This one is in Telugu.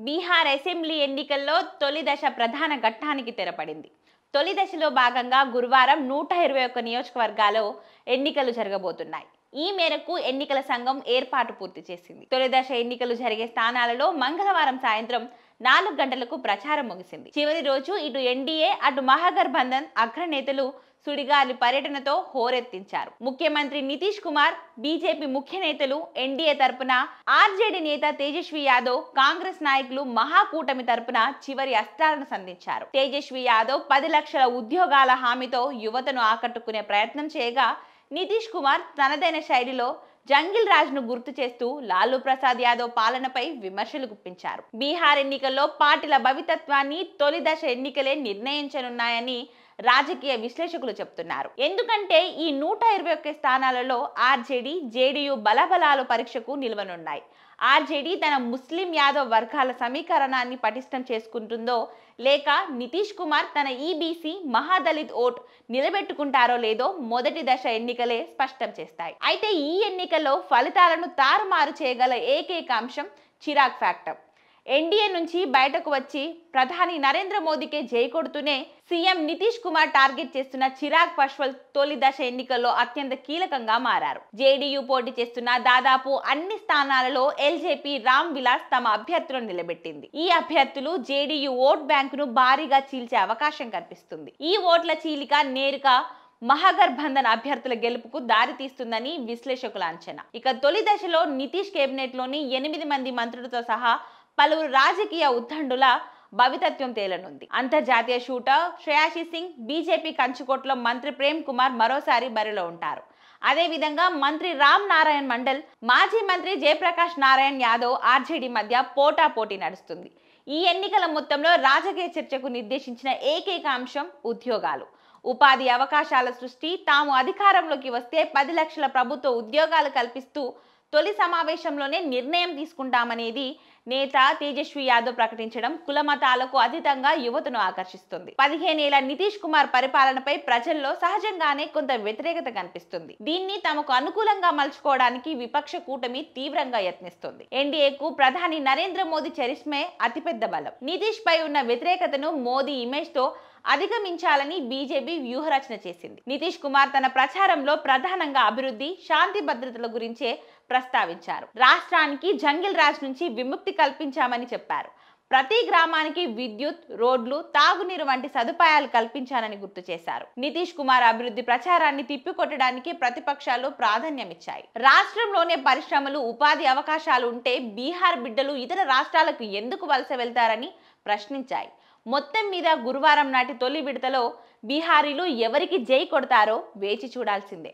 బీహార్ అసెంబ్లీ ఎన్నికల్లో తొలి దశ ప్రధాన ఘట్టానికి తెరపడింది. తొలి దశలో భాగంగా గురువారం 121 నియోజకవర్గాల్లో ఎన్నికలు జరగబోతున్నాయి. ఈ మేరకు ఎన్నికల సంఘం ఏర్పాటు పూర్తి చేసింది. తొలి దశ ఎన్నికలు జరిగే స్థానాలలో మంగళవారం సాయంత్రం 4 గంటలకు ప్రచారం ముగిసింది. చివరి రోజు ఇటు ఎన్డీఏ అటు మహాగఠబంధన్ అగ్రనేతలు సుడిగాలి పర్యటనతో హోరెత్తించారు. ముఖ్యమంత్రి నితీష్ కుమార్, బీజేపీ ముఖ్య నేతలు, ఎన్డీఏ తరపున ఆర్జేడీ నేత తేజస్వి యాదవ్, కాంగ్రెస్ నాయకులు మహాకూటమి తరపున చివరి అస్త్రాలను సంధించారు. తేజస్వి యాదవ్ 10 లక్షల ఉద్యోగాల హామీతో యువతను ఆకట్టుకునే ప్రయత్నం చేయగా, నితీష్ కుమార్ తనదైన శైలిలో జంగిల్ రాజ్ ను గుర్తు చేస్తూ లాలూ ప్రసాద్ యాదవ్ పాలనపై విమర్శలు గుప్పించారు. బీహార్ ఎన్నికల్లో పార్టీల భవితత్వాన్ని తొలి దశ ఎన్నికలే నిర్ణయించనున్నాయని రాజకీయ విశ్లేషకులు చెప్తున్నారు. ఎందుకంటే ఈ 121 స్థానాలలో ఆర్జేడీ, జేడీయూ బలబలాలు పరీక్షకు నిలవనున్నాయి. ఆర్జేడీ తన ముస్లిం యాదవ్ వర్గాల సమీకరణాన్ని పటిష్టం చేసుకుంటుందో లేక నితీష్ కుమార్ తన ఈబీసీ మహాదళిత్ ఓట్ నిలబెట్టుకుంటారో లేదో మొదటి దశ ఎన్నికలే స్పష్టం చేస్తాయి. అయితే ఈ ఎన్నికల్లో ఫలితాలను తారుమారు చేయగల ఏకైక అంశం చిరాగ్ ఫ్యాక్టర్. ఎన్డీఏ నుంచి బయటకు వచ్చి ప్రధాని నరేంద్ర మోదీకే జై కొడుతూనే సీఎం నితీష్ కుమార్ టార్గెట్ చేస్తున్న చిరాగ్ పాస్వాన్ తొలి దశ ఎన్నికల్లో అత్యంత కీలకంగా మారారు. జేడీయూ పోటీ చేస్తున్న దాదాపు అన్ని స్థానాలలో ఎల్జేపీ రామ్ విలాస్ తమ అభ్యర్థులను నిలబెట్టింది. ఈ అభ్యర్థులు జేడీయూ ఓట్ బ్యాంకును భారీగా చీల్చే అవకాశం కనిపిస్తుంది. ఈ ఓట్ల చీలిక నేరుగా మహాగఠబంధన్ అభ్యర్థుల గెలుపుకు దారితీస్తుందని విశ్లేషకుల అంచనా. ఇక తొలి దశలో నితీష్ కేబినెట్ లోని 8 మంది మంత్రులతో సహా పలువురు రాజకీయ ఉద్దండుల భవితత్వం తేలనుంది. అంతర్జాతీయ షూటర్ శ్రేయాసి సింగ్, బీజేపీ కంచుకోటలో మంత్రి ప్రేమ్ కుమార్ మరోసారి బరిలో ఉంటారు. అదేవిధంగా మంత్రి రామ్ నారాయణ్ మండల్, మాజీ మంత్రి జయప్రకాష్ నారాయణ్ యాదవ్ ఆర్జేడీ మధ్య పోటాపోటీ నడుస్తుంది. ఈ ఎన్నికల మొత్తంలో రాజకీయ చర్చకు నిర్దేశించిన ఏకైక అంశం ఉద్యోగాలు, ఉపాధి అవకాశాల సృష్టి. తాము అధికారంలోకి వస్తే 10 లక్షల ప్రభుత్వ ఉద్యోగాలు కల్పిస్తూ తొలి సమావేశంలోనే నిర్ణయం తీసుకుంటామనేది నేత తేజస్వి యాదవ్ ప్రకటించడం కులమతాలకు అతీతంగా యువతను ఆకర్షిస్తుంది. 15 ఏళ్ల నితీష్ కుమార్ పరిపాలనపై ప్రజల్లో సహజంగానే కొంత వ్యతిరేకత కనిపిస్తుంది. దీన్ని తమకు అనుకూలంగా మలుచుకోవడానికి విపక్ష కూటమి తీవ్రంగా యత్నిస్తుంది. ఎన్డీఏకు ప్రధాని నరేంద్ర మోదీ చరిష్మే అతిపెద్ద బలం. నితీష్ పై ఉన్న వ్యతిరేకతను మోదీ ఇమేజ్ తో అధిగమించాలని బీజేపీ వ్యూహరచన చేసింది. నితీష్ కుమార్ తన ప్రచారంలో ప్రధానంగా అభివృద్ధి, శాంతి భద్రతల గురించే ప్రస్తావించారు. రాష్ట్రానికి జంగిల్ రాజ్ నుంచి విముక్తి కల్పించామని చెప్పారు. ప్రతి గ్రామానికి విద్యుత్, రోడ్లు, తాగునీరు వంటి సదుపాయాలు కల్పించానని గుర్తు చేశారు. నితీష్ కుమార్ అభివృద్ధి ప్రచారాన్ని తిప్పికొట్టడానికి ప్రతిపక్షాలు ప్రాధాన్యమిచ్చాయి. రాష్ట్రంలోనే పరిశ్రమలు, ఉపాధి అవకాశాలు ఉంటే బీహార్ బిడ్డలు ఇతర రాష్ట్రాలకు ఎందుకు వలస వెళ్తారని ప్రశ్నించాయి. మొత్తం మీద గురువారం నాటి తొలి విడతలో బీహారీలు ఎవరికి జై కొడతారో వేచి చూడాల్సిందే.